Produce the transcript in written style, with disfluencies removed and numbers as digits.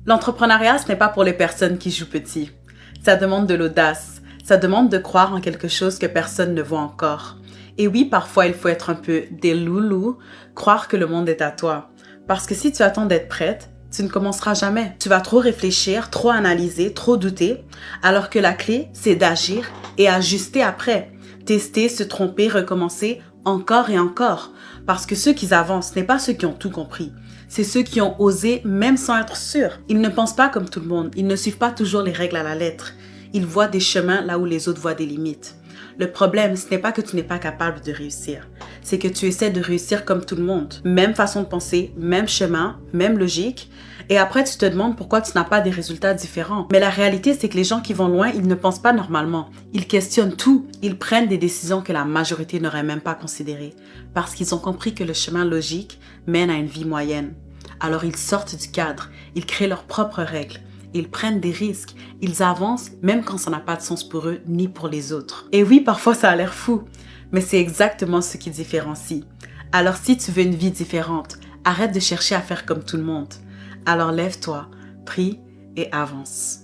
L'entrepreneuriat, ce n'est pas pour les personnes qui jouent petit. Ça demande de l'audace. Ça demande de croire en quelque chose que personne ne voit encore. Et oui, parfois, il faut être un peu des loulous, croire que le monde est à toi. Parce que si tu attends d'être prête, tu ne commenceras jamais. Tu vas trop réfléchir, trop analyser, trop douter, alors que la clé, c'est d'agir et ajuster après. Tester, se tromper, recommencer, encore et encore. Parce que ceux qui avancent, ce n'est pas ceux qui ont tout compris. C'est ceux qui ont osé même sans être sûrs. Ils ne pensent pas comme tout le monde. Ils ne suivent pas toujours les règles à la lettre. Ils voient des chemins là où les autres voient des limites. Le problème, ce n'est pas que tu n'es pas capable de réussir. C'est que tu essaies de réussir comme tout le monde. Même façon de penser, même chemin, même logique. Et après, tu te demandes pourquoi tu n'as pas des résultats différents. Mais la réalité, c'est que les gens qui vont loin, ils ne pensent pas normalement. Ils questionnent tout. Ils prennent des décisions que la majorité n'aurait même pas considérées. Parce qu'ils ont compris que le chemin logique mène à une vie moyenne. Alors ils sortent du cadre. Ils créent leurs propres règles. Ils prennent des risques, ils avancent même quand ça n'a pas de sens pour eux ni pour les autres. Et oui, parfois ça a l'air fou, mais c'est exactement ce qui différencie. Alors si tu veux une vie différente, arrête de chercher à faire comme tout le monde. Alors lève-toi, prie et avance.